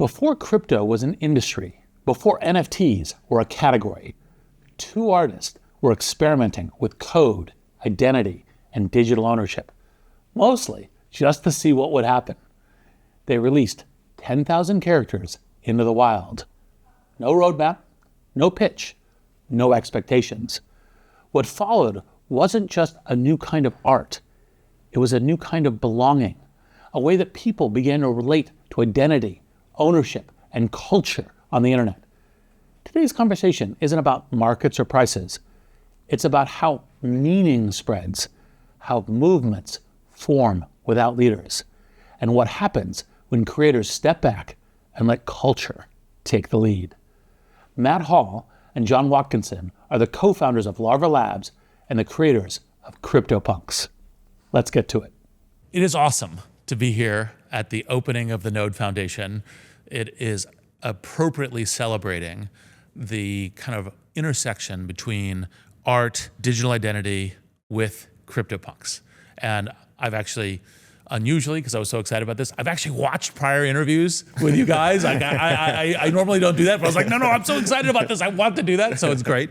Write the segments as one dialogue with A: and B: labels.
A: Before crypto was an industry, before NFTs were a category, two artists were experimenting with code, identity, and digital ownership, mostly just to see what would happen. They released 10,000 characters into the wild. No roadmap, no pitch, no expectations. What followed wasn't just a new kind of art. It was a new kind of belonging, a way that people began to relate to identity, ownership, and culture on the internet. Today's conversation isn't about markets or prices. It's about how meaning spreads, how movements form without leaders, and what happens when creators step back and let culture take the lead. Matt Hall and John Watkinson are the co-founders of Larva Labs and the creators of Cryptopunks. Let's get to it.
B: It is awesome to be here at the opening of the Node Foundation. It is appropriately celebrating the kind of intersection between art, digital identity with CryptoPunks. And I've actually, unusually, because I was so excited about this, I've actually watched prior interviews with you guys. I normally don't do that, but I was like, no, I'm so excited about this. I want to do that, so it's great.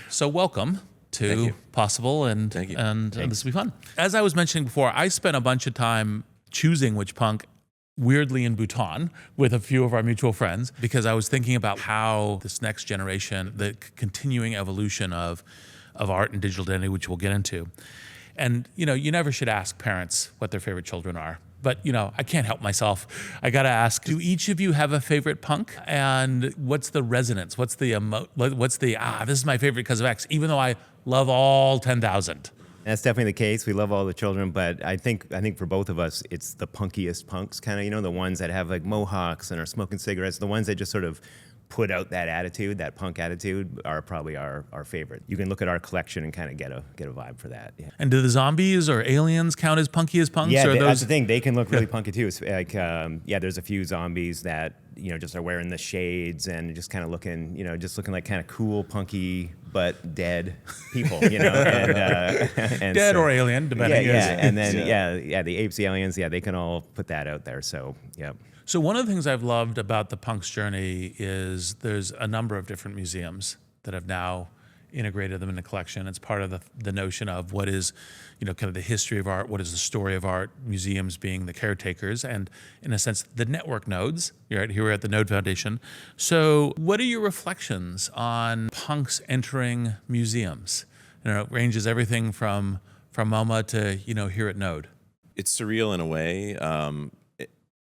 B: So welcome to Possible, and this will be fun. As I was mentioning before, I spent a bunch of time choosing which punk, weirdly in Bhutan, with a few of our mutual friends, because I was thinking about how this next generation, the continuing evolution of art and digital identity, which we'll get into. And, you never should ask parents what their favorite children are. But, I can't help myself. I got to ask, do each of you have a favorite punk? And what's the resonance? What's the, this is my favorite because of X, even though I love all 10,000?
C: That's definitely the case. We love all the children, but I think for both of us, it's the punkiest punks, kind of, the ones that have like mohawks and are smoking cigarettes, the ones that just sort of put out that attitude, that punk attitude, are probably our favorite. You can look at our collection and kind of get a vibe for that. Yeah.
B: And do the zombies or aliens count as punky as punks?
C: Yeah,
B: or
C: that's the thing. They can look really punky too. It's like, there's a few zombies that just are wearing the shades and just kind of looking, like kind of cool, punky, but dead people, and
B: dead or alien, depending.
C: And then the apes, the aliens, they can all put that out there. So yeah.
B: So one of the things I've loved about the punk's journey is there's a number of different museums that have now integrated them in a collection. It's part of the notion of what is, kind of the history of art, what is the story of art, museums being the caretakers, and in a sense, the network nodes. Right here we're at the Node Foundation. So what are your reflections on punks entering museums? It ranges everything from MoMA to, here at Node.
D: It's surreal in a way.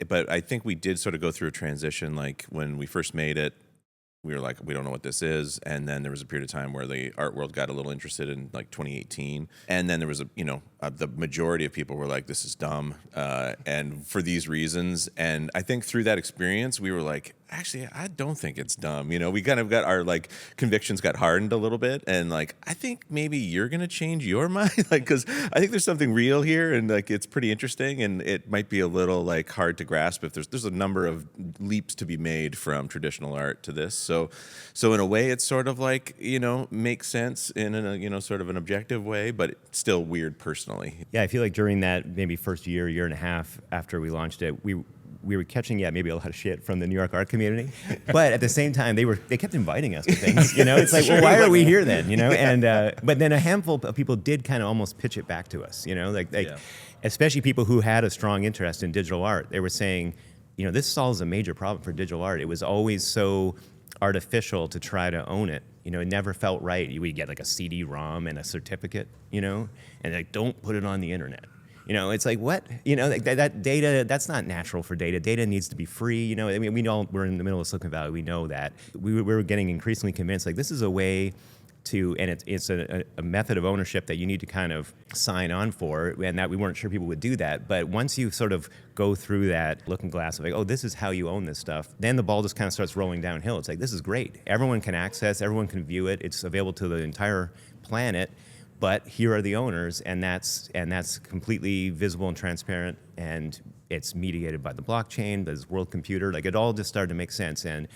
D: But I think we did sort of go through a transition. Like when we first made it, we were like, we don't know what this is. And then there was a period of time where the art world got a little interested in like 2018. And then there was the majority of people were like, this is dumb. And for these reasons. And I think through that experience, we were like, actually, I don't think it's dumb. We kind of got our convictions got hardened a little bit. And I think maybe you're going to change your mind. Because I think there's something real here and it's pretty interesting. And it might be a little hard to grasp if there's a number of leaps to be made from traditional art to this. So in a way, it's sort of makes sense in a sort of an objective way, but it's still weird personally.
C: Yeah, I feel like during that maybe first year and a half after we launched it, we were catching maybe a lot of shit from the New York art community, but at the same time they kept inviting us to things. It's like, well, why are we here then? And but then a handful of people did kind of almost pitch it back to us. Especially people who had a strong interest in digital art. They were saying, this solves a major problem for digital art. It was always so artificial to try to own it. It never felt right. We get a CD-ROM and a certificate, and don't put it on the internet. It's like, what? That data, that's not natural for data. Data needs to be free. We're in the middle of Silicon Valley. We know that. We were getting increasingly convinced, this is a way to, and it's a method of ownership that you need to kind of sign on for, and that we weren't sure people would do that. But once you sort of go through that looking glass of this is how you own this stuff, then the ball just kind of starts rolling downhill. It's this is great. Everyone can access, everyone can view it. It's available to the entire planet. But here are the owners, and that's completely visible and transparent, and it's mediated by the blockchain, this world computer. It all just started to make sense. And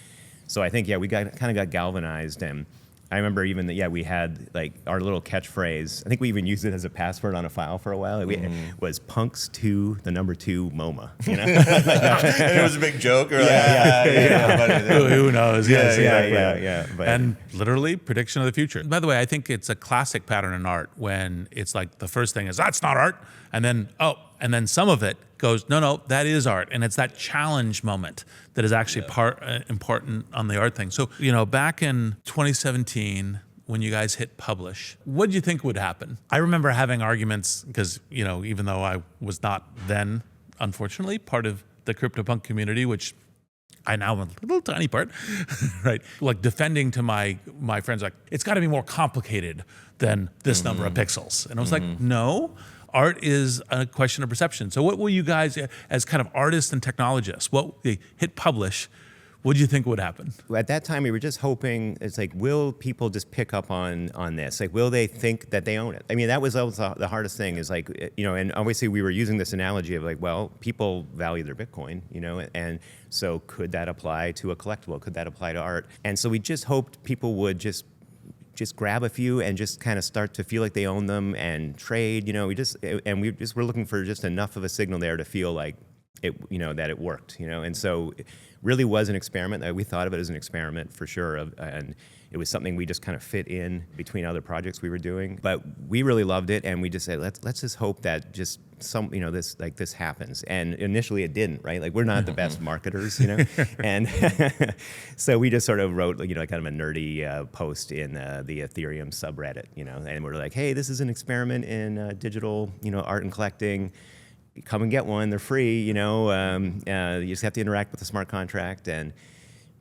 C: so I think, we kind of got galvanized, and I remember even that, we had like our little catchphrase. I think we even used it as a password on a file for a while. It was punks 2, the number 2 MoMA. You know?
D: And it was a big joke. Or
B: Who knows? Yes, exactly.
C: Yeah. But,
B: And literally prediction of the future. By the way, I think it's a classic pattern in art when it's like the first thing is, that's not art. And then some of it goes, no, that is art. And it's that challenge moment that is actually important on the art thing. So, back in 2017, when you guys hit publish, what did you think would happen? I remember having arguments because, even though I was not then, unfortunately, part of the CryptoPunk community, which I now am a little tiny part, right? Like defending to my friends, like, it's got to be more complicated than this number of pixels. And I was like, no. Art is a question of perception. So what will you guys, as kind of artists and technologists, what they hit publish, what do you think would happen?
C: At that time, we were just hoping, it's like, will people just pick up on this? Like, will they think that they own it? I mean, that was the hardest thing is like, and obviously we were using this analogy of like, well, people value their Bitcoin, and so could that apply to a collectible? Could that apply to art? And so we just hoped people would just grab a few and just kind of start to feel like they own them and trade, we were looking for just enough of a signal there to feel like it, that it worked, and so it really was an experiment. We thought of it as an experiment for sure, and it was something we just kind of fit in between other projects we were doing. But we really loved it, and we just said, let's just hope that just this happens. And initially it didn't, right? Like, we're not the best marketers, and so we just sort of wrote, kind of a nerdy post in the Ethereum subreddit, and we're like, hey, this is an experiment in digital, art and collecting. Come and get one. They're free. You just have to interact with the smart contract, and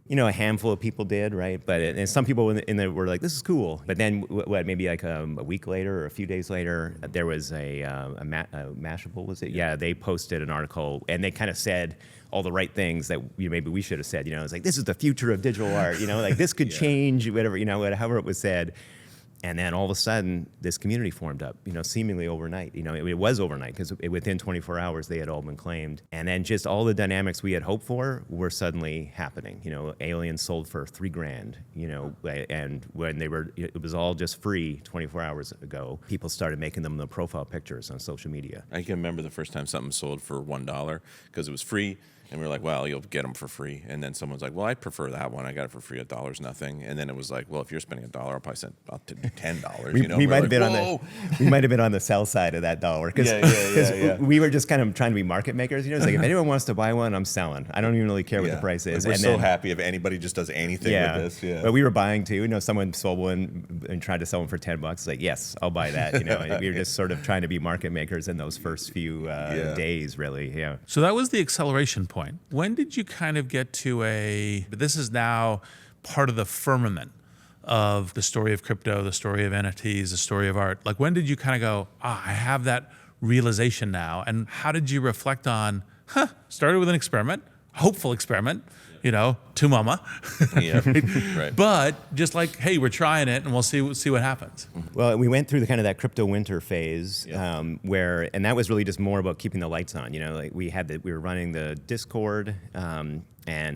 C: a handful of people did, right? But and some people in there were like, "This is cool." But then, maybe like a week later or a few days later, there was a Mashable, was it? Yeah, they posted an article, and they kind of said all the right things that maybe we should have said. It's like, this is the future of digital art. Like, this could change, whatever. However it was said. And then all of a sudden, this community formed up, seemingly overnight. It was overnight because within 24 hours, they had all been claimed. And then just all the dynamics we had hoped for were suddenly happening. Aliens sold for $3,000, and when it was all just free 24 hours ago, people started making them the profile pictures on social media.
D: I can remember the first time something sold for $1 because it was free. And we were like, well, you'll get them for free. And then someone's like, well, I prefer that one. I got it for free. $1's nothing. And then it was like, well, if you're spending $1, I'll probably send up to $10.
C: We might have been on the sell side of that dollar because we were just kind of trying to be market makers. It's like, if anyone wants to buy one, I'm selling. I don't even really care what the price is.
D: Like, we're so happy if anybody just does anything with this. Yeah.
C: But we were buying too. Someone sold one and tried to sell one for $10. Like, yes, I'll buy that. We were just sort of trying to be market makers in those first few days, really. Yeah.
B: So that was the acceleration point. When did you kind of get to this is now part of the firmament of the story of crypto, the story of NFTs, the story of art? Like, when did you kind of go, I have that realization now? And how did you reflect on, started with an experiment, hopeful experiment, to mama.
D: Right.
B: But just like, hey, we're trying it and we'll see what happens.
C: Well, we went through the kind of that crypto winter phase and that was really just more about keeping the lights on. Like we were running the Discord and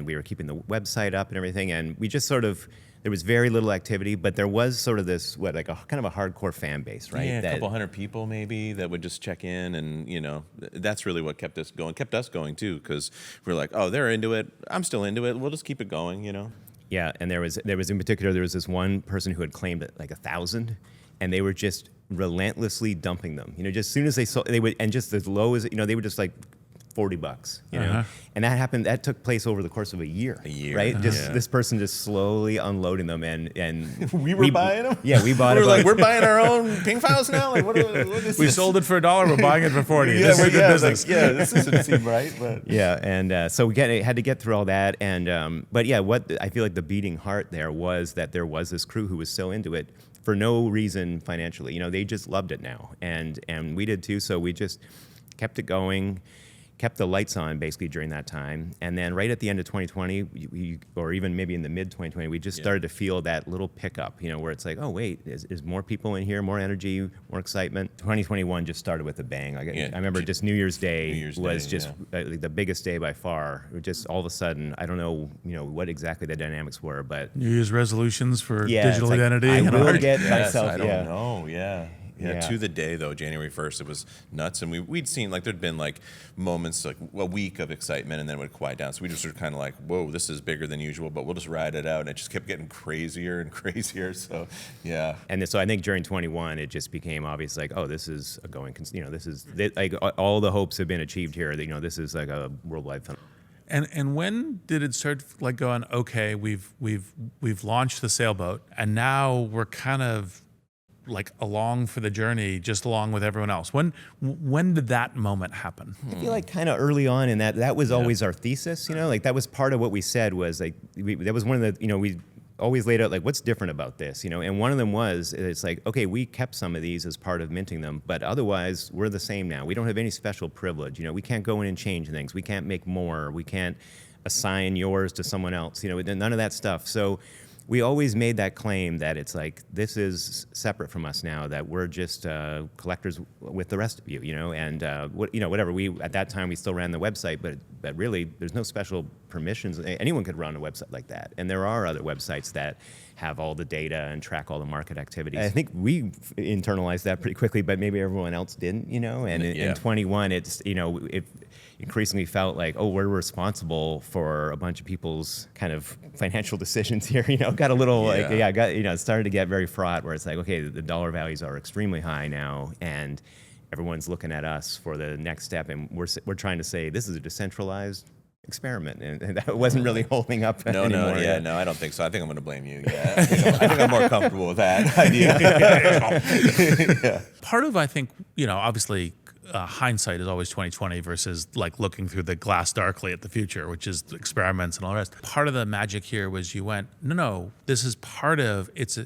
C: we were keeping the website up and everything. And we just sort of, there was very little activity, but there was sort of this, like a kind of a hardcore fan base, right?
D: Yeah, a couple hundred people maybe that would just check in, and that's really what kept us going too, because we're like, oh, they're into it, I'm still into it, we'll just keep it going,
C: Yeah, and there was in particular, there was this one person who had claimed it like 1,000, and they were just relentlessly dumping them. Just as soon as they sold, they would, and just as low as they were just like $40, and that happened. That took place over the course of a year, right? This person just slowly unloading them, and
D: we buying them.
C: Yeah, we bought.
D: We're buying our own ping files now. Like, what is
B: we
D: this?
B: sold it for $1. We're buying it for $40. This is good business.
D: Like, this doesn't seem right. But
C: and so we had to get through all that, and but what I feel like the beating heart there was that there was this crew who was so into it for no reason financially. They just loved it now, and we did too. So we just kept it going. kept the lights on basically during that time. And then right at the end of 2020, or even maybe in the mid 2020, we just started to feel that little pickup, where it's like, oh wait, is more people in here, more energy, more excitement. 2021 just started with a bang. I remember just New Year's Day was just the biggest day by far. It just all of a sudden, I don't know, what exactly the dynamics were, but
B: New Year's resolutions for digital identity.
C: I
B: and
C: will
B: art.
C: get
D: Yes,
C: myself.
D: I don't know. Yeah.
C: Yeah.
D: To the day though, January 1st, it was nuts, and we'd seen like there'd been like moments like a week of excitement, and then it would quiet down. So we just were kind of like, whoa, this is bigger than usual, but we'll just ride it out, and it just kept getting crazier and crazier. So yeah,
C: and so I think during 21, it just became obvious, like, oh, this is a going, this is like all the hopes have been achieved here. This is like a worldwide phenomenon.
B: And when did it start like going, okay, we've launched the sailboat, and now we're kind of like along for the journey, just along with everyone else? When did that moment happen?
C: I feel like kind of early on in that was always our thesis, like that was part of what we said was like, that was one of the, we always laid out like, what's different about this, and one of them was, it's like, okay, we kept some of these as part of minting them, but otherwise we're the same now. We don't have any special privilege, we can't go in and change things. We can't make more. We can't assign yours to someone else, none of that stuff. So we always made that claim that it's like, this is separate from us now, that we're just collectors with the rest of you, and whatever. At that time we still ran the website, but really there's no special permissions. Anyone could run a website like that, and there are other websites that have all the data and track all the market activities. I think we internalized that pretty quickly, but maybe everyone else didn't, and in 21, it's, it increasingly felt like, oh, we're responsible for a bunch of people's kind of financial decisions here, got a little it started to get very fraught, where it's like, okay, the dollar values are extremely high now, and everyone's looking at us for the next step, and we're trying to say this is a decentralized experiment, and that wasn't really holding up anymore.
D: No, I don't think so. I think I'm going to blame you. Yeah, I think I'm more comfortable with that idea.
B: Part of, I think, obviously, hindsight is always 2020 versus like looking through the glass darkly at the future, which is experiments and all the rest. Part of the magic here was you went, no, this is part of it's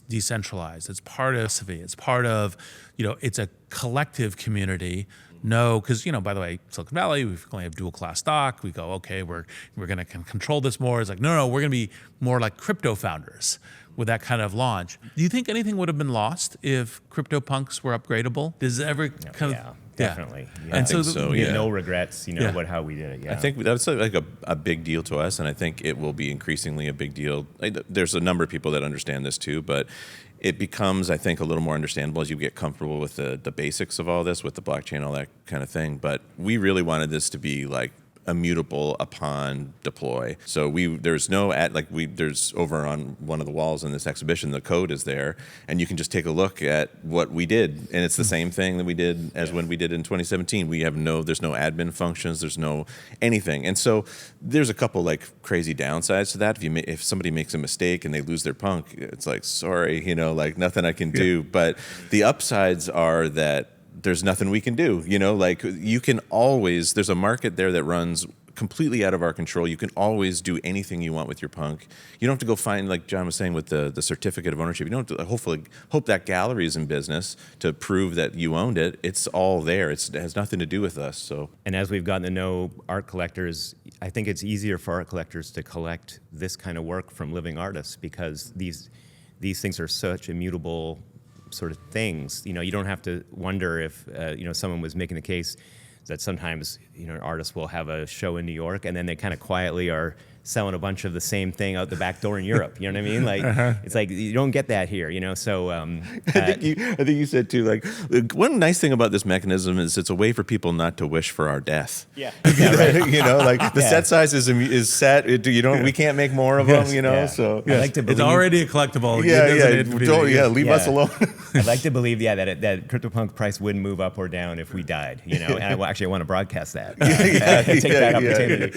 B: decentralized. It's part of philosophy. It's part of, it's a collective community. No, because by the way, Silicon Valley, we only have dual class stock. We go, okay, we're going to control this more. It's like, no, we're going to be more like crypto founders with that kind of launch. Do you think anything would have been lost if Cryptopunks were upgradable? Does it ever kind of?
C: Definitely. Yeah.
B: And
C: we have no regrets, how we did it. Yeah.
D: I think that's like a big deal to us, and I think it will be increasingly a big deal. There's a number of people that understand this too, but it becomes, I think, a little more understandable as you get comfortable with the basics of all this, with the blockchain, all that kind of thing. But we really wanted this to be like immutable upon deploy. So there's over on one of the walls in this exhibition, the code is there, and you can just take a look at what we did, and it's the same thing that we did as when we did in 2017. There's no admin functions, there's no anything, and so there's a couple like crazy downsides to that. If somebody makes a mistake and they lose their punk, it's like, sorry, like nothing I can do. But the upsides are that there's nothing we can do, like you can always, there's a market there that runs completely out of our control. You can always do anything you want with your punk. You don't have to go find, like John was saying, with the certificate of ownership. You don't have to hope that gallery is in business to prove that you owned it. It's all there. It has nothing to do with us. So,
C: and as we've gotten to know art collectors, I think it's easier for art collectors to collect this kind of work from living artists, because these things are such immutable sort of things. You don't have to wonder if someone was making the case that sometimes artists will have a show in New York and then they kind of quietly are selling a bunch of the same thing out the back door in Europe. You know what I mean? Like it's like you don't get that here. So I
D: think you said too. Like one nice thing about this mechanism is it's a way for people not to wish for our death.
C: Yeah. Right.
D: Like the set size is set. We can't make more of them. So
C: I like to believe
B: it's already a collectible.
D: Leave us alone.
C: I'd like to believe that CryptoPunk price wouldn't move up or down if we died. And I want to broadcast that. Take that opportunity.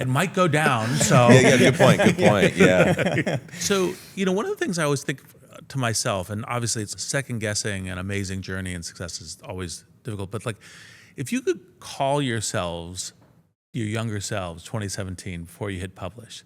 B: It might go down. So
D: good point. Yeah.
B: So one of the things I always think to myself, and obviously it's second guessing an amazing journey, and success is always difficult. But like, if you could call yourselves, your younger selves, 2017, before you hit publish,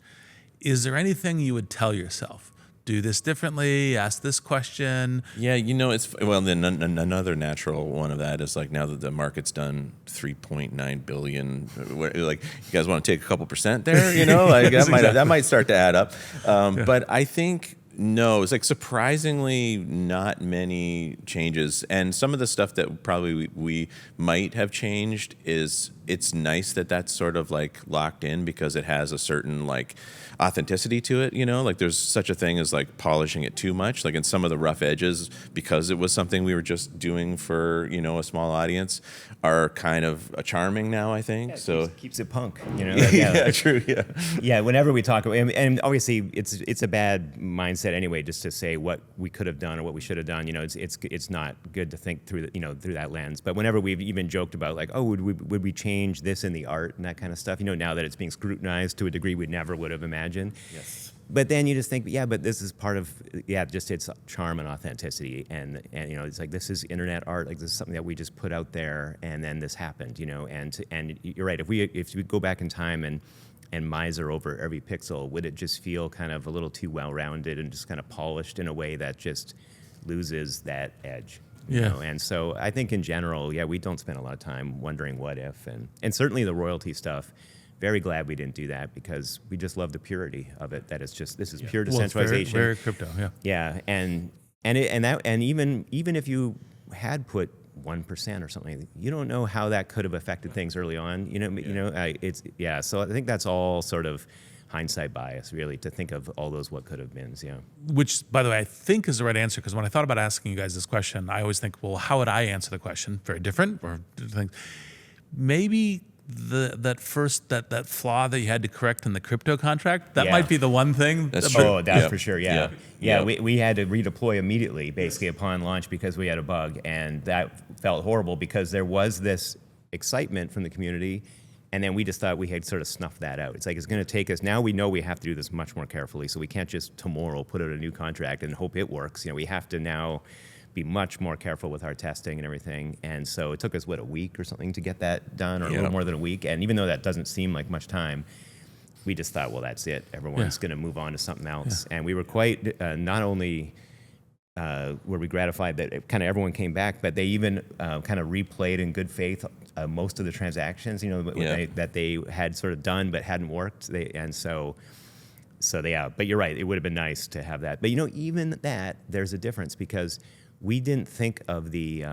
B: is there anything you would tell yourself? do this differently, ask this question.
D: Yeah, you know, then another natural one of that is like now that the market's done 3.9 billion, like you guys want to take a couple percent there, you know, like that might start to add up. But I think no, it's like surprisingly not many changes, and some of the stuff that probably we might have changed is it's nice that that's sort of like locked in because it has a certain like authenticity to it, you know, like there's such a thing as like polishing it too much, like in some of the rough edges, because it was something we were just doing for, you know, a small audience, are kind of charming now, I think. So
C: keeps it punk, you know.
D: Yeah, true. Yeah.
C: Yeah, whenever we talk, and obviously it's a bad mindset anyway, just to say what we could have done or what we should have done. You know, it's not good to think through through that lens. But whenever we've even joked about like, oh, would we change this in the art and that kind of stuff? You know, now that it's being scrutinized to a degree we never would have imagined.
D: Yes.
C: But then you just think, yeah, but this is part of just its charm and authenticity, and you know, it's like this is internet art, like this is something that we just put out there, and then this happened, you know, and you're right. If we go back in time and miser over every pixel, would it just feel kind of a little too well-rounded and just kind of polished in a way that just loses that edge? You know? And so I think in general, we don't spend a lot of time wondering what if, and certainly the royalty stuff. Very glad we didn't do that because we just love the purity of it. That it's just this is pure decentralization.
B: Very crypto, yeah.
C: Yeah, and even if you had put 1% or something, you don't know how that could have affected things early on. So I think that's all sort of hindsight bias, really, to think of all those what could have beens. Yeah.
B: Which, by the way, I think is the right answer, because when I thought about asking you guys this question, I always think, well, how would I answer the question? Very different, or things. Maybe that flaw that you had to correct in the crypto contract, that might be the one thing.
D: That's true.
C: Oh, that's for sure. Yeah. We had to redeploy immediately, basically upon launch, because we had a bug, and that felt horrible because there was this excitement from the community, and then we just thought we had sort of snuffed that out. It's like it's going to take us. Now we know we have to do this much more carefully, so we can't just tomorrow put out a new contract and hope it works. You know, we have to now be much more careful with our testing and everything. And so it took us, a week or something to get that done, or a little more than a week. And even though that doesn't seem like much time, we just thought, well, that's it. Everyone's going to move on to something else. And we were quite, not only were we gratified that kind of everyone came back, but they even kind of replayed in good faith most of the transactions, you know, that they had sort of done but hadn't worked. But you're right, it would have been nice to have that. But, you know, even that, there's a difference, because we didn't think of the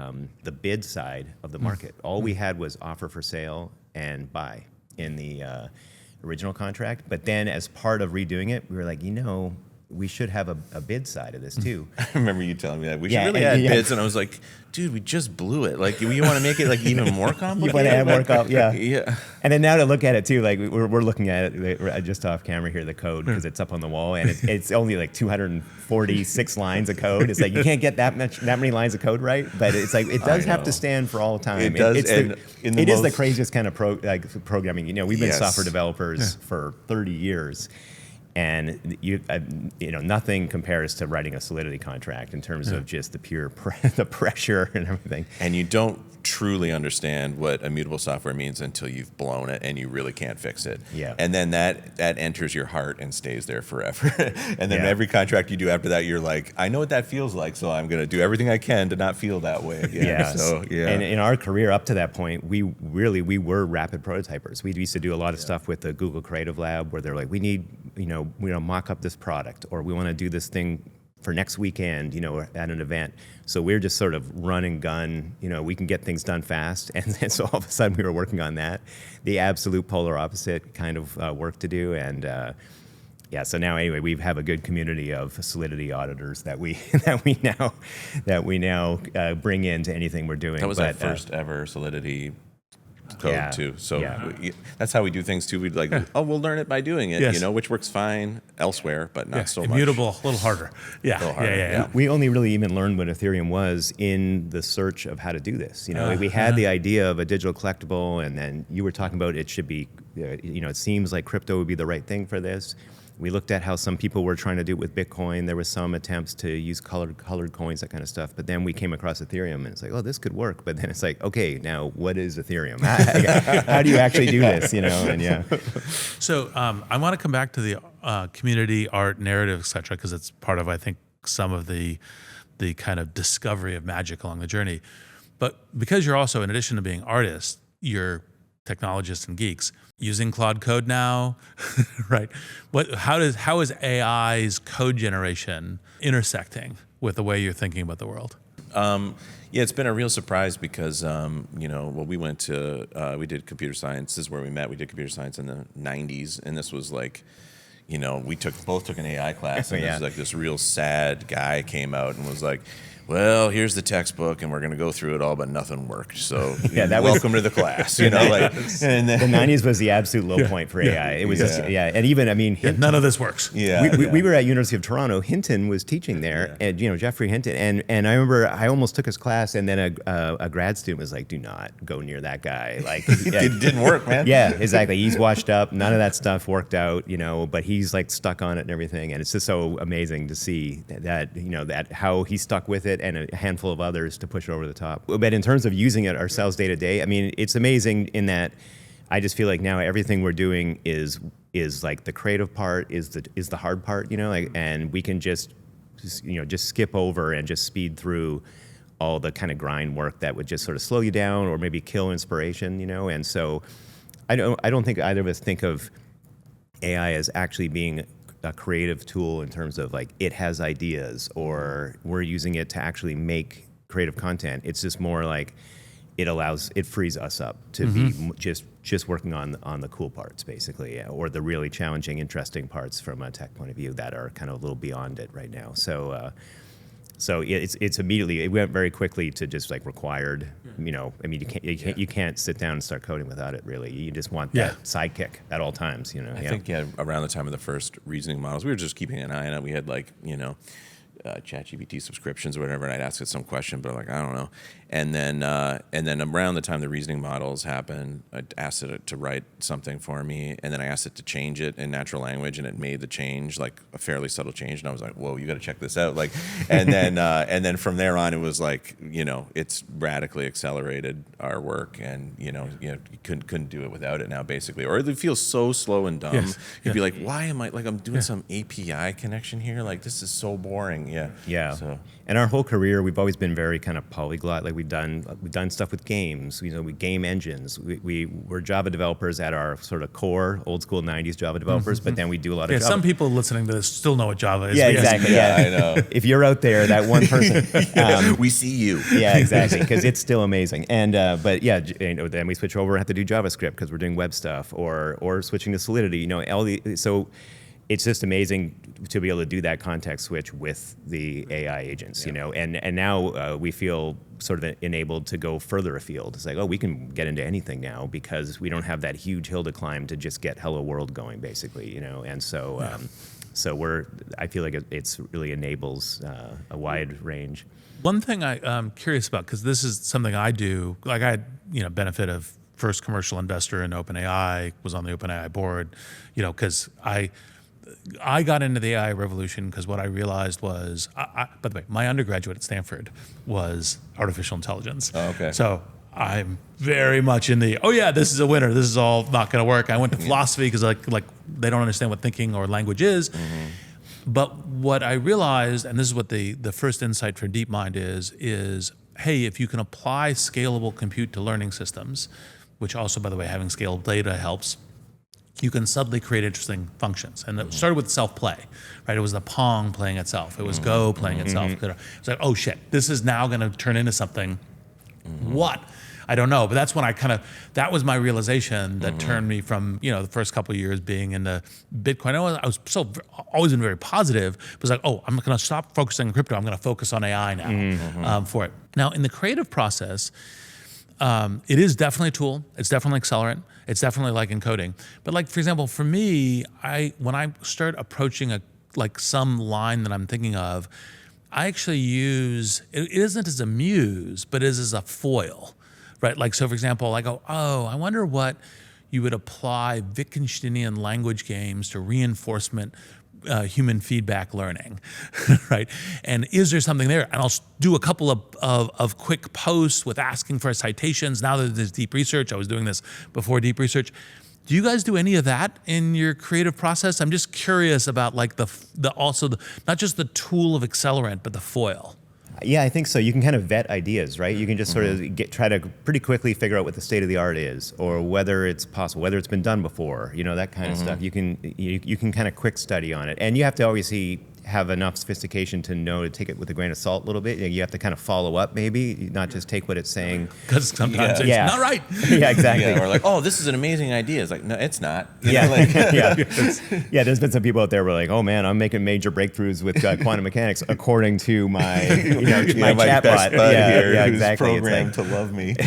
C: bid side of the market. All we had was offer for sale and buy in the original contract. But then as part of redoing it, we were like, you know, we should have a bid side of this too.
D: I remember you telling me that. We should really add bids, and I was like, dude, we just blew it. Like, you want to make it like even more complicated?
C: You want to add more yeah. And then now to look at it too, like we're looking at it just off camera here, the code, because it's up on the wall, and it's only like 246 lines of code. It's like you can't get that many lines of code right, but it's like it does have to stand for all time.
D: It does.
C: It is the craziest kind of programming. You know, we've been software developers for 30 years. And nothing compares to writing a Solidity contract in terms of just the pure the pressure and everything.
D: And you don't truly understand what immutable software means until you've blown it and you really can't fix it.
C: Yeah.
D: And then that enters your heart and stays there forever. And then every contract you do after that, you're like, I know what that feels like, so I'm going to do everything I can to not feel that way again.
C: Yeah.
D: So,
C: And in our career up to that point, we were rapid prototypers. We used to do a lot of stuff with the Google Creative Lab, where they're like, we need, mock up this product, or we want to do this thing for next weekend, at an event. So we're just sort of run and gun, we can get things done fast. And then so all of a sudden we were working on that, the absolute polar opposite kind of work to do. And so now anyway, we have a good community of Solidity auditors that we now bring into anything we're doing.
D: That was our first ever Solidity code too. So that's how we do things too. We'd like, we'll learn it by doing it, which works fine elsewhere, but not so much.
B: Immutable, a little harder. Yeah.
C: We only really even learned what Ethereum was in the search of how to do this. We had the idea of a digital collectible, and then you were talking about it should be, it seems like crypto would be the right thing for this. We looked at how some people were trying to do it with Bitcoin. There was some attempts to use colored coins, that kind of stuff. But then we came across Ethereum, and it's like, oh, this could work. But then it's like, okay, now what is Ethereum? How do you actually do this?
B: So I want to come back to the community, art, narrative, etc., because it's part of, I think, some of the kind of discovery of magic along the journey. But because you're also, in addition to being artists, you're technologists and geeks, using Claude Code now, right? How is AI's code generation intersecting with the way you're thinking about the world?
D: Yeah, it's been a real surprise because, we went to, we did computer science. This is where we met. We did computer science in the 90s. And this was like, we both took an AI class. And this was like this real sad guy came out and was like, well, here's the textbook, and we're going to go through it all, but nothing worked. So welcome to the class. And then,
C: the 90s was the absolute low point for AI. It was and even, I mean,
B: none of this works.
C: We were at University of Toronto. Hinton was teaching there, and Jeffrey Hinton, and I remember I almost took his class, and then a grad student was like, "Do not go near that guy." Like,
D: it didn't work, man.
C: Yeah, exactly. He's washed up. None of that stuff worked out, but he's like stuck on it and everything, and it's just so amazing to see that how he stuck with it. And a handful of others to push over the top. But in terms of using it ourselves day to day, I mean, it's amazing in that I just feel like now everything we're doing is like the creative part is the hard part, and we can just skip over and just speed through all the kind of grind work that would just sort of slow you down or maybe kill inspiration, and so I don't think either of us think of AI as actually being a creative tool in terms of like it has ideas or we're using it to actually make creative content. It's just more like it frees us up to be just working on the cool parts basically, or the really challenging, interesting parts from a tech point of view that are kind of a little beyond it right now. So it's immediately, it went very quickly to just like required, I mean, you can't sit down and start coding without it really. You just want that sidekick at all times, I
D: think around the time of the first reasoning models, we were just keeping an eye on it. We had like, ChatGPT subscriptions or whatever, and I'd ask it some question, but like, I don't know. And then around the time the reasoning models happened, I asked it to write something for me, and then I asked it to change it in natural language, and it made the change, like a fairly subtle change, and I was like, whoa, you got to check this out. Like, and then from there on, it was like, it's radically accelerated our work, and you couldn't do it without it now, basically, or it feels so slow and dumb. You'd be like, why am I I'm doing some API connection here? Like, this is so boring.
C: Yeah.
D: So.
C: And our whole career, we've always been very kind of polyglot. Like we've done stuff with games. We game engines. We're Java developers at our sort of core, old school '90s Java developers. But then we do a lot of Java.
B: Some people listening to this still know what Java is.
C: Yeah, exactly. Yeah,
D: I know.
C: If you're out there, that one person,
D: we see you.
C: Yeah, exactly. Because it's still amazing. And then we switch over and have to do JavaScript because we're doing web stuff, or switching to Solidity. So. It's just amazing to be able to do that context switch with the AI agents, and now we feel sort of enabled to go further afield. It's like, we can get into anything now because we don't have that huge hill to climb to just get Hello World going, basically, and so I feel like it's really enables a wide range.
B: One thing I'm curious about, because this is something I do, like I had benefit of first commercial investor in OpenAI, was on the OpenAI board, because I got into the AI revolution because what I realized was, by the way, my undergraduate at Stanford was artificial intelligence.
D: Oh, okay.
B: So I'm very much in this is a winner. This is all not going to work. I went to philosophy because like they don't understand what thinking or language is. Mm-hmm. But what I realized, and this is what the first insight for DeepMind is, hey, if you can apply scalable compute to learning systems, which also, by the way, having scalable data helps, you can suddenly create interesting functions. And it started with self-play, right? It was the Pong playing itself. It was Go playing itself. It's like, oh shit, this is now going to turn into something. What? I don't know. But that's when that was my realization that turned me from, the first couple of years being into Bitcoin. I was always been very positive. It was like, I'm going to stop focusing on crypto. I'm going to focus on AI now for it. Now, in the creative process, it is definitely a tool. It's definitely an accelerant. It's definitely like encoding. But like, for example, for me, when I start approaching some line that I'm thinking of, I actually use, it isn't as a muse, but it is as a foil, right? Like, so for example, I go, I wonder what you would apply Wittgensteinian language games to reinforcement human feedback learning, right? And is there something there? And I'll do a couple of quick posts with asking for citations. Now that there's deep research, I was doing this before deep research, Do you guys do any of that in your creative process? I'm just curious about like not just the tool of accelerant, but the foil.
C: Yeah, I think so. You can kind of vet ideas, right? You can just sort of try to pretty quickly figure out what the state of the art is, or whether it's possible, whether it's been done before, that kind of stuff. You can kind of quick study on it, and you have to obviously have enough sophistication to know to take it with a grain of salt a little bit. You have to kind of follow up, maybe, not just take what it's saying.
B: Because sometimes it's not right.
C: Yeah, exactly.
D: Yeah, or like, oh, this is an amazing idea. It's like, no, it's not.
C: Yeah, yeah. There's been some people out there who are like, oh man, I'm making major breathrews with quantum mechanics according to my my chatbot. Yeah, exactly.
D: Programmed to love me.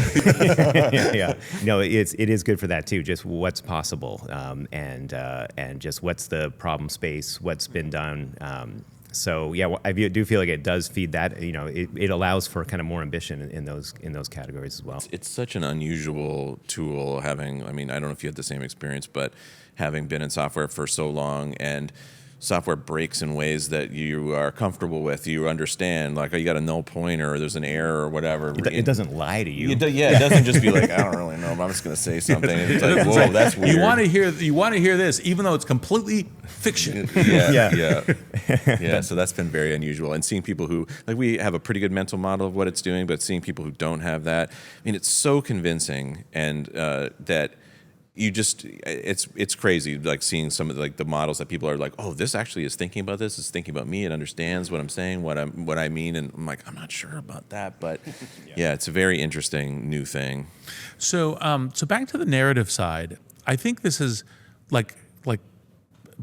C: Yeah. No, it is good for that too. Just what's possible, and just what's the problem space, what's been done. So yeah, I do feel like it does feed that. It allows for kind of more ambition in those categories as well.
D: It's such an unusual tool. I don't know if you had the same experience, but having been in software for so long, and software breaks in ways that you are comfortable with, you understand, like, oh, you got a null pointer or there's an error or whatever.
C: It doesn't lie to you.
D: It doesn't just be like, I don't really know, but I'm just going to say something. It's like, whoa, that's weird.
B: You want to hear this, even though it's completely fiction.
D: Yeah. So that's been very unusual. And seeing people who, like, we have a pretty good mental model of what it's doing, but seeing people who don't have that, it's so convincing, and that you just, it's crazy, like seeing some of the models that people are like, oh, this actually is thinking about this, is thinking about me, it understands what I'm saying, what I mean, and I'm like, I'm not sure about that, but yeah, it's a very interesting new thing.
B: So back to the narrative side, I think this is like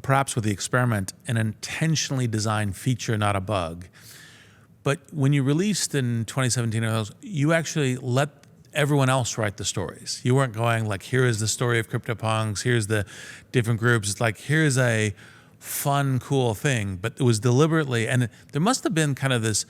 B: perhaps with the experiment, an intentionally designed feature, not a bug. But when you released in 2017, you actually let everyone else write the stories. You weren't going like, here is the story of Cryptopunks, here's the different groups. It's like, here's a fun, cool thing. But it was deliberately, and there must have been kind of this,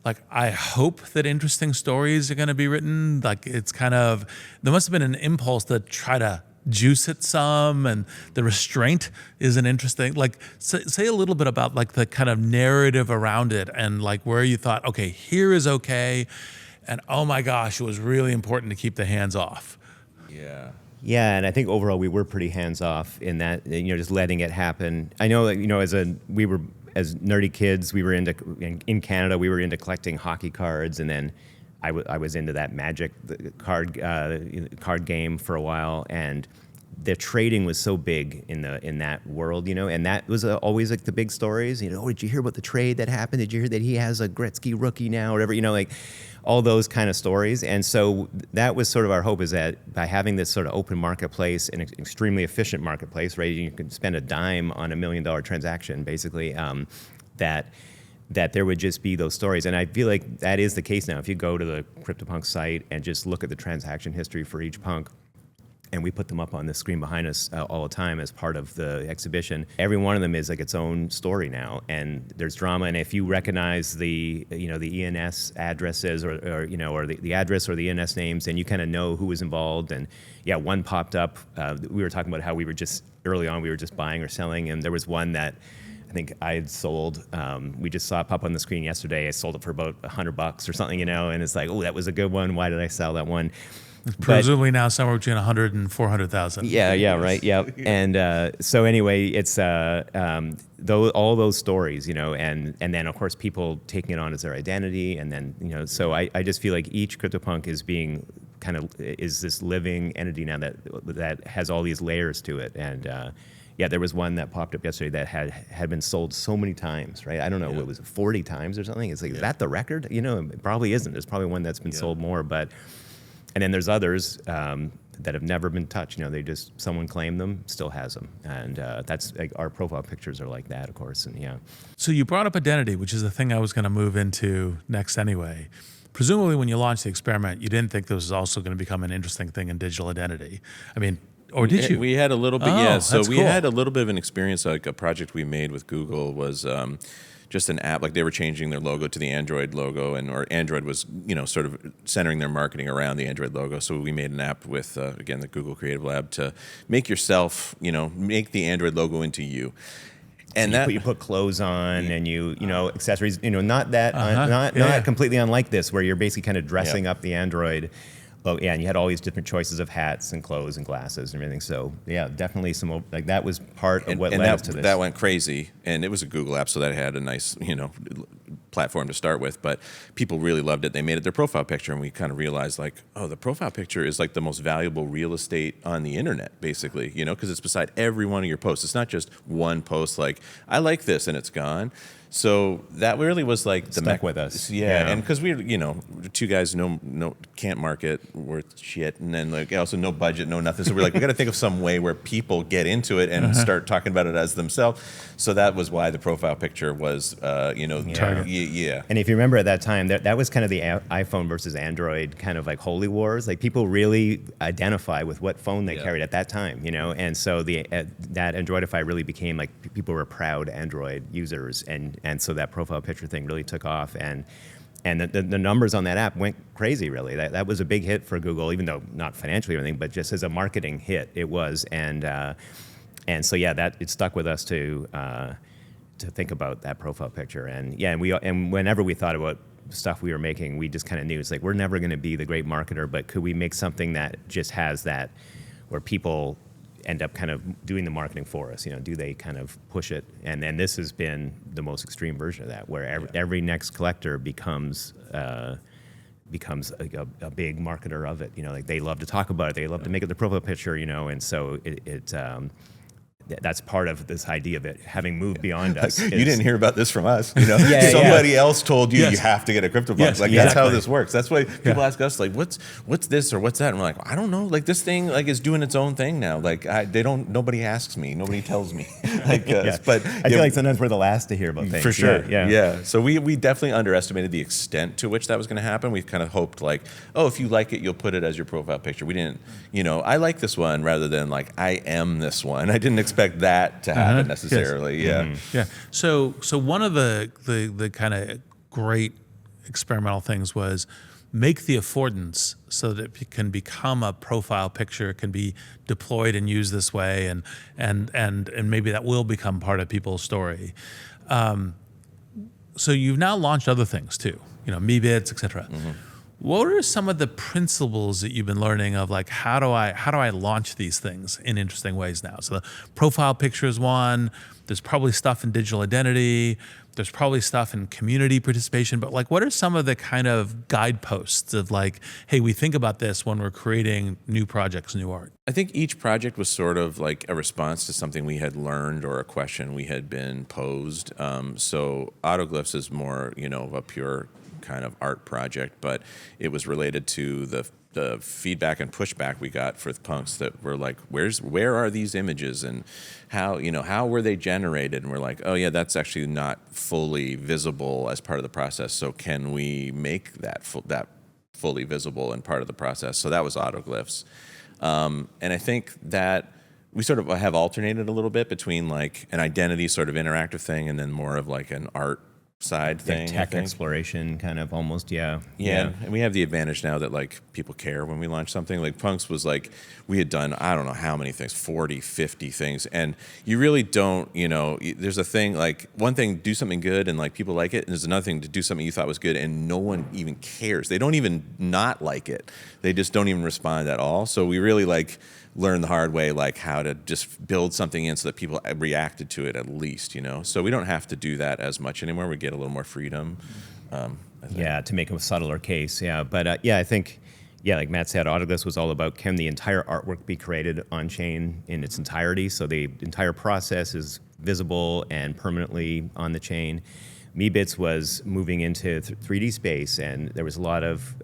B: like, I hope that interesting stories are going to be written. Like, it's kind of, there must have been an impulse to try to juice it some, and the restraint is an interesting, like, say a little bit about like the kind of narrative around it, and like where you thought, okay, here is okay, and oh my gosh, it was really important to keep the hands off.
C: Yeah, and I think overall we were pretty hands off in that, just letting it happen. I know, we were as nerdy kids, we were in Canada, we were into collecting hockey cards, and then I was into that Magic card game for a while, and the trading was so big in that world, and that was always like the big stories. Oh, did you hear about the trade that happened? Did you hear that he has a Gretzky rookie now, or whatever? Like all those kind of stories. And so that was sort of our hope, is that by having this sort of open marketplace, an extremely efficient marketplace, right? You can spend a dime on $1 million transaction, basically. That there would just be those stories. And I feel like that is the case now. If you go to the CryptoPunk site and just look at the transaction history for each punk, and we put them up on the screen behind us all the time as part of the exhibition, every one of them is like its own story now, and there's drama. And if you recognize the the ENS addresses or the address or the ENS names, then you kind of know who was involved. And yeah, one popped up. We were talking about how we were just buying or selling, and there was one that I think I had sold. We just saw it pop on the screen yesterday. I sold it for about $100 or something, and it's like, oh, that was a good one. Why did I sell that one?
B: Presumably now somewhere between 100 and 400,000.
C: Yeah, right. Yeah, and so anyway, it's all those stories, and then of course people taking it on as their identity, and then so I just feel like each CryptoPunk is this living entity now that has all these layers to it, and. Yeah, there was one that popped up yesterday that had been sold so many times, right? I don't know, what was it, 40 times or something? It's like, is that the record? It probably isn't. There's probably one that's been sold more, and then there's others that have never been touched. Someone claimed them, still has them, and that's like our profile pictures are like that, of course, and yeah.
B: So you brought up identity, which is the thing I was going to move into next anyway. Presumably, when you launched the experiment, you didn't think this was also going to become an interesting thing in digital identity. I mean. Or did you?
D: We had a little bit, So we
B: cool.
D: had a little bit of an experience. Like a project we made with Google was just an app. Like they were changing their logo to the Android logo, or Android was sort of centering their marketing around the Android logo. So we made an app with again the Google Creative Lab to make yourself make the Android logo into you. And
C: so you put clothes on, and accessories. Not completely unlike this, where you're basically kind of dressing up the Android. Oh yeah, and you had all these different choices of hats and clothes and glasses and everything. So yeah, definitely some like that was part of what led us to this.
D: That went crazy, and it was a Google app, so that had a nice platform to start with. But people really loved it. They made it their profile picture, and we kind of realized like, oh, the profile picture is like the most valuable real estate on the internet, basically. Because it's beside every one of your posts. It's not just one post like I like this and it's gone. So that really was like
C: stuck with us.
D: Yeah, and because we, two guys can't market worth shit, and then like also no budget, no nothing. So we're like, we got to think of some way where people get into it and start talking about it as themselves. So that was why the profile picture was, yeah.
C: And if you remember at that time, that was kind of the iPhone versus Android kind of like holy wars. Like people really identify with what phone they carried at that time, And so that Androidify really became like people were proud Android users, and so that profile picture thing really took off, and the numbers on that app went crazy. Really, that was a big hit for Google, even though not financially or anything, but just as a marketing hit, it was. And so yeah, that it stuck with us to think about that profile picture. And whenever we thought about stuff we were making, we just kind of knew it's like we're never going to be the great marketer, but could we make something that just has that where people end up kind of doing the marketing for us, do they kind of push it? And then this has been the most extreme version of that, where every next collector becomes a big marketer of it. Like they love to talk about it, they love to make it the profile picture, and so that's part of this idea of it having moved beyond us.
D: You didn't hear about this from us. Somebody else told you you have to get a Cryptopunks.
B: Yes,
D: that's how this works. That's why people ask us like, what's this or what's that? And we're like, I don't know. Like this thing like is doing its own thing now. Like nobody asks me, nobody tells me. But
C: I feel like sometimes we're the last to hear about things.
D: For sure. Yeah. So we definitely underestimated the extent to which that was going to happen. We kind of hoped like, oh, if you like it, you'll put it as your profile picture. We didn't, I like this one rather than like I am this one. I didn't expect that to happen necessarily.
B: Yes. Yeah. So one of the kind of great experimental things was make the affordance so that it can become a profile picture, can be deployed and used this way, and maybe that will become part of people's story. So you've now launched other things too, MeBits, et cetera. What are some of the principles that you've been learning of like how do I launch these things in interesting ways now? So the profile picture is one. There's probably stuff in digital identity. There's probably stuff in community participation. But like, what are some of the kind of guideposts of like, hey, we think about this when we're creating new projects, new art?
D: I think each project was sort of like a response to something we had learned or a question we had been posed. So Autoglyphs is more, a pure kind of art project, but it was related to the feedback and pushback we got for the punks that were like, where are these images and how were they generated? And we're like, oh yeah, that's actually not fully visible as part of the process. So can we make that fully visible and part of the process? So that was Autoglyphs. And I think that we sort of have alternated a little bit between like an identity sort of interactive thing and then more of like an art side thing,
C: tech exploration kind of almost. Yeah.
D: And we have the advantage now that like people care when we launch something. Like Punks was like, we had done I don't know how many things, 40, 50 things, and you really don't, there's a thing like one thing, do something good and like people like it, and there's another thing to do something you thought was good and no one even cares. They don't even not like it, they just don't even respond at all. So we really like learn the hard way, like how to just build something in so that people reacted to it at least, So we don't have to do that as much anymore. We get a little more freedom.
C: To make a subtler case. Yeah, but I think, like Matt said, Autoglyphs was all about can the entire artwork be created on chain in its entirety, so the entire process is visible and permanently on the chain. MeBits was moving into 3D space, and there was a lot of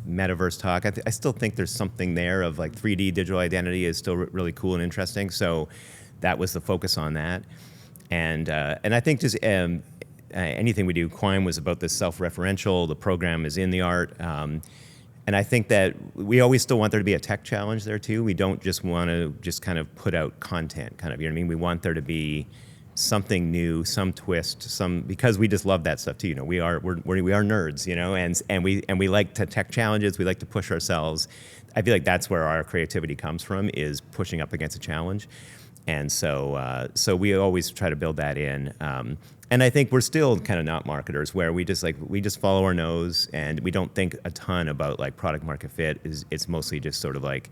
C: metaverse talk. I still think there's something there of like 3D digital identity is still really cool and interesting. So that was the focus on that. And I think just anything we do, Quine was about this self-referential, the program is in the art. And I think that we always still want there to be a tech challenge there too. We don't just want to just kind of put out content kind of, We want there to be something new, some twist, because we just love that stuff too. We are nerds, and we like to tech challenges. We like to push ourselves. I feel like that's where our creativity comes from, is pushing up against a challenge. And so we always try to build that in. And I think we're still kind of not marketers, where we just follow our nose, and we don't think a ton about like product market fit. It's mostly just sort of like,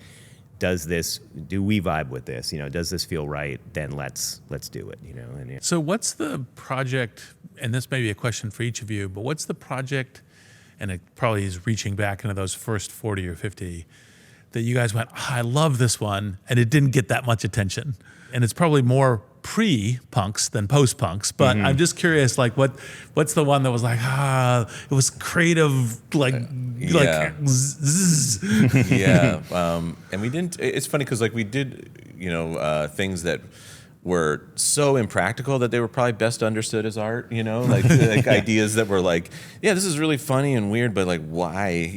C: do we vibe with this? Does this feel right? Then let's do it. And
B: So what's the project, and this may be a question for each of you, but what's the project, and it probably is reaching back into those first 40 or 50, that you guys went, I love this one, and it didn't get that much attention? And it's probably more pre-punks than post-punks, but I'm just curious, like what's the one that was like, it was creative, like zzz.
D: Yeah. And we didn't, it's funny because like we did, things that were so impractical that they were probably best understood as art, like ideas that were like, yeah, this is really funny and weird, but like why,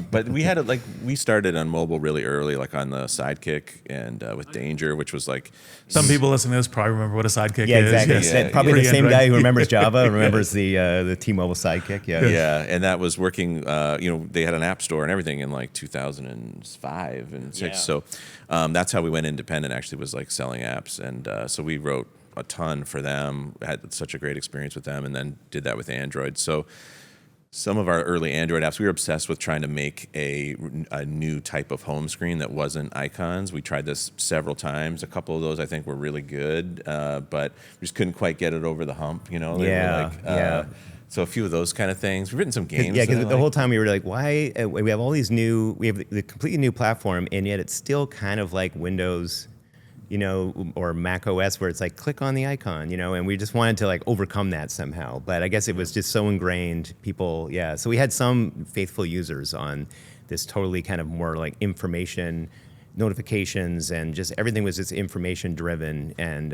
D: but we had it like, we started on mobile really early, like on the Sidekick and with Danger, which was like,
B: some people listening to this probably remember what a Sidekick
C: yeah,
B: is.
C: exactly.
B: Yes.
C: Yeah, probably the same guy who remembers Java remembers the T-Mobile Sidekick.
D: Yeah, and that was working. They had an app store and everything in like 2005 and 6.
C: Yeah.
D: So that's how we went independent. Actually, was like selling apps, and so we wrote a ton for them. Had such a great experience with them, and then did that with Android. So some of our early Android apps, we were obsessed with trying to make a new type of home screen that wasn't icons. We tried this several times. A couple of those I think were really good, but we just couldn't quite get it over the hump. They were like, so a few of those kind of things. We've written some games.
C: Yeah, because the whole time we were like, why? We have all these we have the completely new platform, and yet it's still kind of like Windows, or Mac OS, where it's like, click on the icon, and we just wanted to like overcome that somehow. But I guess it was just so ingrained, people, yeah. So we had some faithful users on this totally kind of more like information, notifications, and just everything was just information driven, and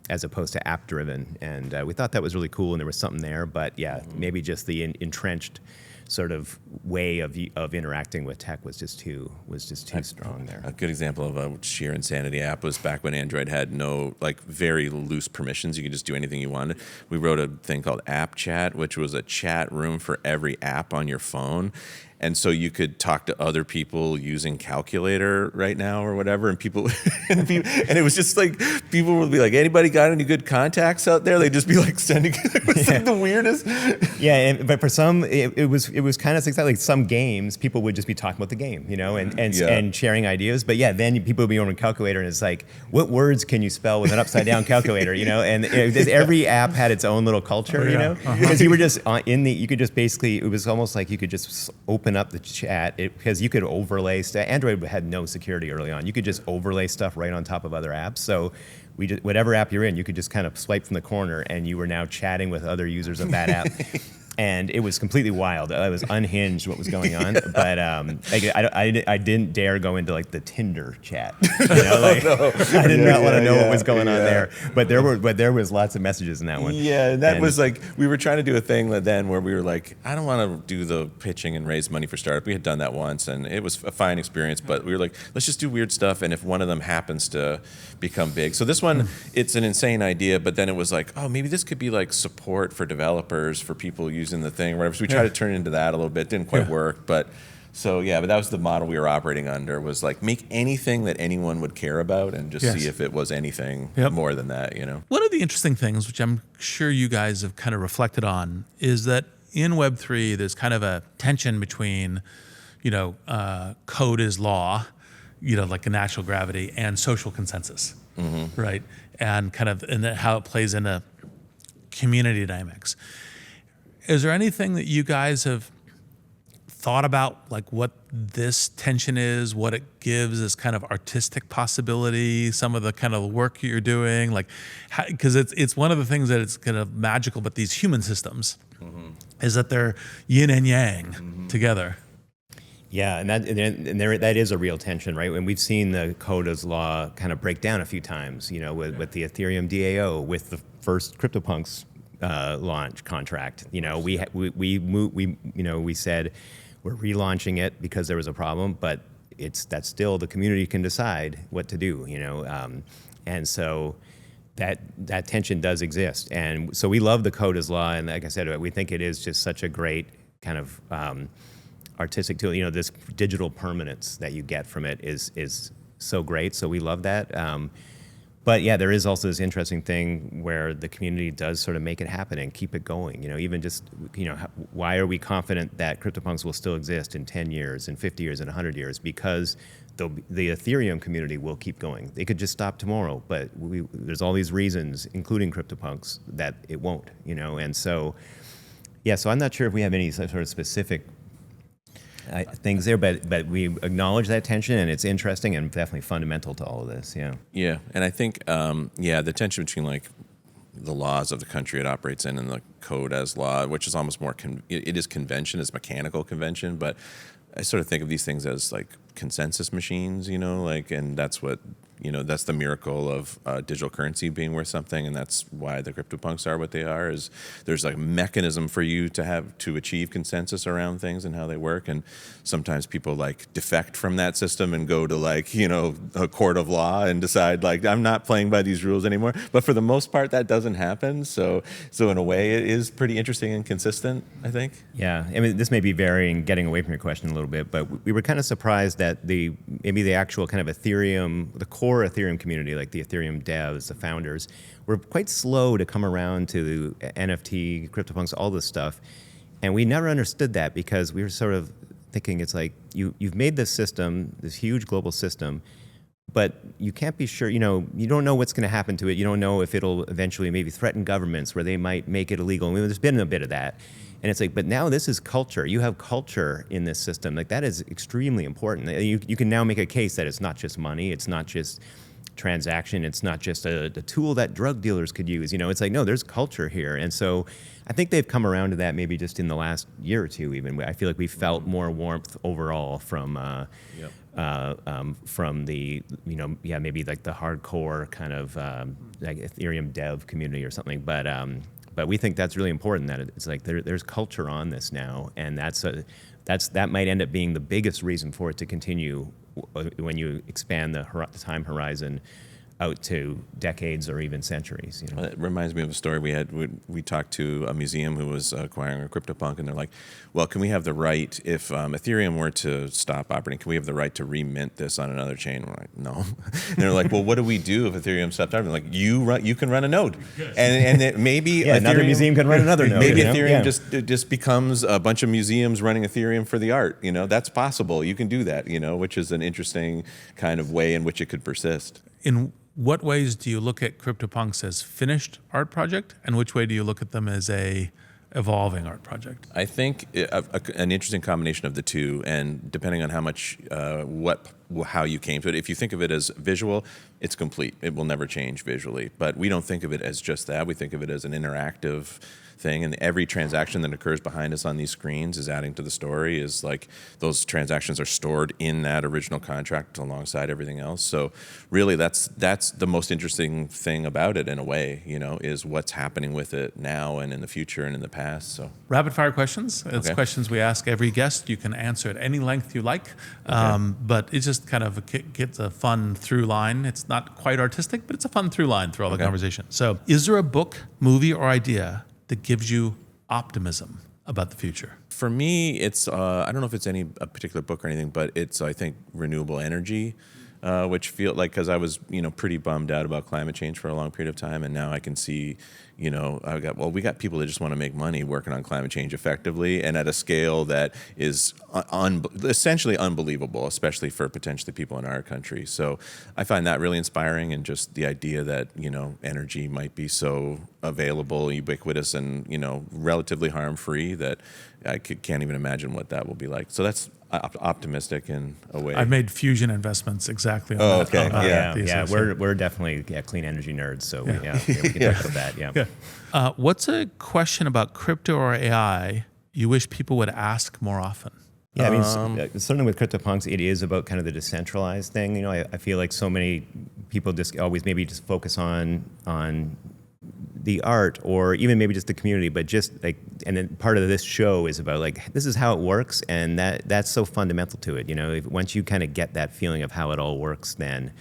C: as opposed to app driven. And we thought that was really cool, and there was something there. But yeah, maybe just the entrenched sort of way of interacting with tech was just too strong there.
D: A good example of a sheer insanity app was back when Android had no, like, very loose permissions. You could just do anything you wanted. We wrote a thing called App Chat, which was a chat room for every app on your phone. And so you could talk to other people using Calculator right now or whatever, and people, and it was just like, people would be like, anybody got any good contacts out there? They'd just be like sending, it was like the weirdest.
C: Yeah, but for some, it was kind of like some games, people would just be talking about the game, and sharing ideas. But yeah, then people would be on a calculator, and it's like, what words can you spell with an upside down calculator, and every app had its own little culture, because you were just you could just basically, it was almost like you could just open up the chat, because you could overlay stuff. Android had no security early on. You could just overlay stuff right on top of other apps. So whatever app you're in, you could just kind of swipe from the corner, and you were now chatting with other users of that app. And it was completely wild. It was unhinged what was going on. But I didn't dare go into like the Tinder chat. I did not want to know what was going on there. But there was lots of messages in that one.
D: Yeah, and that was like, we were trying to do a thing then where we were like, I don't want to do the pitching and raise money for startup. We had done that once, and it was a fine experience. But we were like, let's just do weird stuff. And if one of them happens to become big, so this one, it's an insane idea. But then it was like, oh, maybe this could be like support for developers, for people using the thing, whatever. So we tried to turn it into that a little bit. Didn't quite work, but but that was the model we were operating under, was like, make anything that anyone would care about and just see if it was anything more than that,
B: One of the interesting things, which I'm sure you guys have kind of reflected on, is that in Web3, there's kind of a tension between, code is law, like a natural gravity, and social consensus, right? And kind of how it plays into community dynamics. Is there anything that you guys have thought about, like what this tension is, what it gives as kind of artistic possibility, some of the kind of work you're doing, like, because it's one of the things that it's kind of magical, but these human systems is that they're yin and yang together.
C: Yeah, and that is a real tension, right? And we've seen the code as law kind of break down a few times, with the Ethereum DAO, with the first Cryptopunks launch contract. We said we're relaunching it because there was a problem, but that's still, the community can decide what to do, and so that tension does exist. And so we love the code as law, and like I said, we think it is just such a great kind of artistic tool. This digital permanence that you get from it is so great. So we love that. But yeah, there is also this interesting thing where the community does sort of make it happen and keep it going. You know, even just, you know, why are we confident that Cryptopunks will still exist in 10 years, in 50 years, in 100 years? Because the Ethereum community will keep going. They could just stop tomorrow, but there's all these reasons, including Cryptopunks, that it won't, you know? And so, yeah, so I'm not sure if we have any sort of specific things there, but we acknowledge that tension, and it's interesting and definitely fundamental to all of this. Yeah.
D: Yeah, and I think the tension between like the laws of the country it operates in and the code as law, which is almost more it is convention, it's mechanical convention, but I sort of think of these things as like consensus machines, you know, like, and that's what, you know, that's the miracle of digital currency being worth something, and that's why the CryptoPunks are what they are. Is there's like a mechanism for you to achieve consensus around things and how they work, and sometimes people like defect from that system and go to like, you know, a court of law and decide like I'm not playing by these rules anymore. But for the most part, that doesn't happen. So in a way, it is pretty interesting and consistent, I think.
C: Yeah, I mean, this may be varying, getting away from your question a little bit, but we were kind of surprised that maybe the actual kind of Ethereum, the core Ethereum community, like the Ethereum devs, the founders, were quite slow to come around to NFT, CryptoPunks, all this stuff. And we never understood that because we were sort of thinking it's like you've made this system, this huge global system, but you can't be sure, you know, you don't know what's going to happen to it. You don't know if it'll eventually maybe threaten governments where they might make it illegal. I mean, there's been a bit of that. And it's like, but now this is culture. You have culture in this system. Like that is extremely important. You can now make a case that it's not just money. It's not just transaction. It's not just a tool that drug dealers could use. You know, it's like, no, there's culture here. And so I think they've come around to that maybe just in the last year or two even. I feel like we felt more warmth overall from the, you know, yeah, maybe like the hardcore kind of like Ethereum dev community or something. But we think that's really important, that it's like there's culture on this now, and that might end up being the biggest reason for it to continue when you expand the time horizon out to decades or even centuries. You know?
D: It reminds me of a story we talked to a museum who was acquiring a CryptoPunk, and they're like, well, can we have the right, if Ethereum were to stop operating, can we have the right to remint this on another chain? We're like, no. And they're like, well, what do we do if Ethereum stopped operating? Like, you can run a node. And it maybe
C: another museum can run another node.
D: Maybe Ethereum just becomes a bunch of museums running Ethereum for the art. You know, that's possible. You can do that, you know, which is an interesting kind of way in which it could persist.
B: In what ways do you look at CryptoPunks as finished art project, and which way do you look at them as a evolving art project?
D: I think an interesting combination of the two, and depending on how much, how you came to it. If you think of it as visual, it's complete. It will never change visually. But we don't think of it as just that. We think of it as an interactive thing, and every transaction that occurs behind us on these screens is adding to the story. Is like those transactions are stored in that original contract alongside everything else. So really, that's the most interesting thing about it in a way. You know, is what's happening with it now and in the future and in the past. So
B: rapid fire questions. It's
D: okay.
B: Questions we ask every guest. You can answer at any length you like, but it just kind of gets a fun through line. It's not quite artistic, but it's a fun through line through all the conversation. So, is there a book, movie, or idea that gives you optimism about the future?
D: For me, it's I don't know if it's a particular book or anything, but it's, I think, renewable energy, which feel like, because I was, you know, pretty bummed out about climate change for a long period of time, and now I can see, you know, we got people that just want to make money working on climate change effectively and at a scale that is essentially unbelievable, especially for potentially people in our country. So I find that really inspiring, and just the idea that, you know, energy might be so available, ubiquitous, and, you know, relatively harm-free that I can't even imagine what that will be like. So that's optimistic in a way.
B: I've made fusion investments exactly on that.
D: Okay.
C: Yeah. We're definitely clean energy nerds, so we can talk about that. Yeah.
B: What's a question about crypto or AI you wish people would ask more often?
C: Yeah, I mean, certainly with CryptoPunks, it is about kind of the decentralized thing. You know, I feel like so many people just always maybe just focus on the art, or even maybe just the community, but just like, and then part of this show is about like, this is how it works, and that's so fundamental to it. You know, once you kind of get that feeling of how it all works, then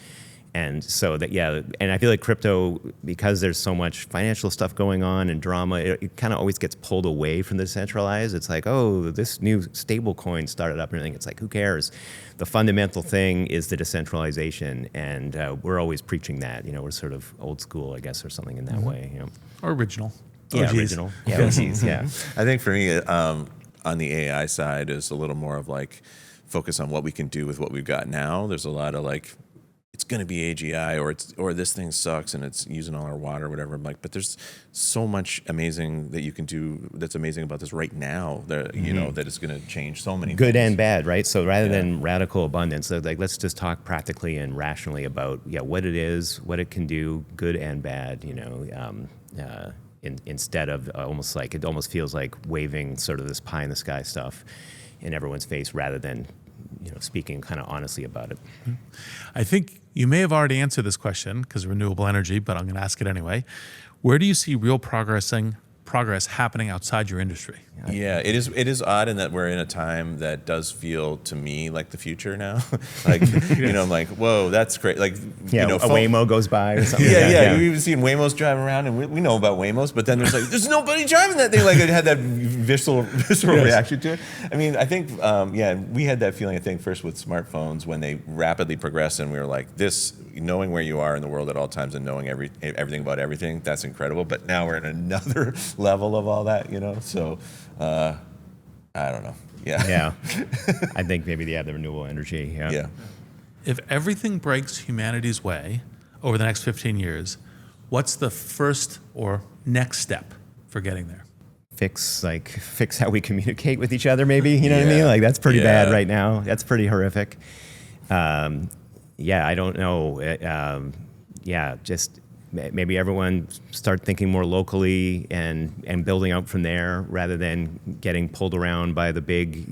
C: And so that, and I feel like crypto, because there's so much financial stuff going on and drama, it kind of always gets pulled away from the decentralized. It's like, oh, this new stable coin started up and everything. It's like, who cares? The fundamental thing is the decentralization, and we're always preaching that. We're sort of old school, I guess, or something in that way.
B: Or original.
C: Yeah,
B: OGs.
C: original. Yeah, OGs, yeah.
D: I think for me, on the AI side, is a little more of like focus on what we can do with what we've got now. There's a lot of like, it's going to be AGI, or this thing sucks and it's using all our water or whatever. I'm like, but there's so much amazing that you can do that's amazing about this right now that, that it's going to change so many
C: good
D: things.
C: and bad, right? So rather than radical abundance, so like let's just talk practically and rationally about what it is, what it can do, good and bad, instead of almost like, it almost feels like waving sort of this pie in the sky stuff in everyone's face rather than speaking kind of honestly about it.
B: I think you may have already answered this question because of renewable energy, but I'm going to ask it anyway. Where do you see real progress happening outside your industry?
D: Yeah, it is odd in that we're in a time that does feel to me like the future now. Like, I'm like, whoa, that's great. Like,
C: a Waymo goes by or something.
D: Yeah. We've seen Waymos driving around, and we know about Waymos, but then there's nobody driving that thing. Like, it had that visceral reaction to it. I mean, I think, we had that feeling, I think, first with smartphones when they rapidly progressed, and we were like, knowing where you are in the world at all times and knowing everything about everything, that's incredible. But now we're in another level of all that, So, I don't know. Yeah.
C: I think maybe the renewable energy.
D: Yeah.
B: If everything breaks humanity's way over the next 15 years, what's the first or next step for getting there?
C: Fix how we communicate with each other, maybe. You know what I mean? Like, that's pretty bad right now. That's pretty horrific. I don't know. Just maybe everyone start thinking more locally and building out from there rather than getting pulled around by the big,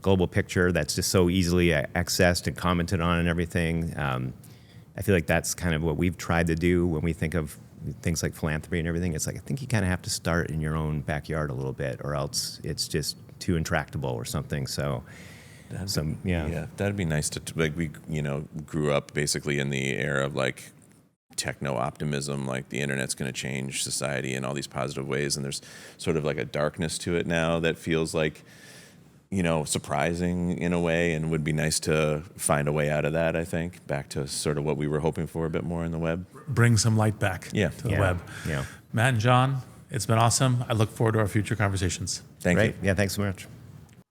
C: global picture that's just so easily accessed and commented on and everything. I feel like that's kind of what we've tried to do when we think of things like philanthropy and everything. It's like, I think you kind of have to start in your own backyard a little bit, or else it's just too intractable or something. So,
D: that'd be nice to like. We grew up basically in the era of like techno optimism, like the internet's going to change society in all these positive ways, and there's sort of like a darkness to it now that feels like surprising in a way, and would be nice to find a way out of that. I think back to sort of what we were hoping for a bit more in the web.
B: Bring some light back to the web.
C: Yeah.
B: Matt and John, it's been awesome. I look forward to our future conversations.
D: Thank you.
C: Yeah, thanks so much.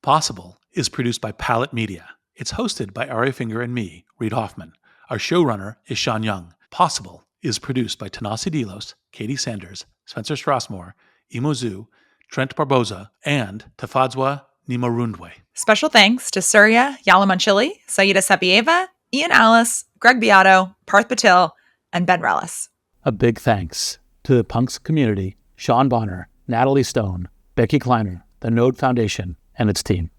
A: Possible is produced by Palette Media. It's hosted by Ari Finger and me, Reid Hoffman. Our showrunner is Sean Young. Possible is produced by Tanasi Delos, Katie Sanders, Spencer Strasmore, Imo Zhu, Trent Barboza, and Tafadzwa Nimarundwe.
E: Special thanks to Surya Yalamanchili, Saida Sapieva, Ian Alice, Greg Beato, Parth Patil, and Ben Rellis.
A: A big thanks to the Punks community, Sean Bonner, Natalie Stone, Becky Kleiner, the Node Foundation, and its team.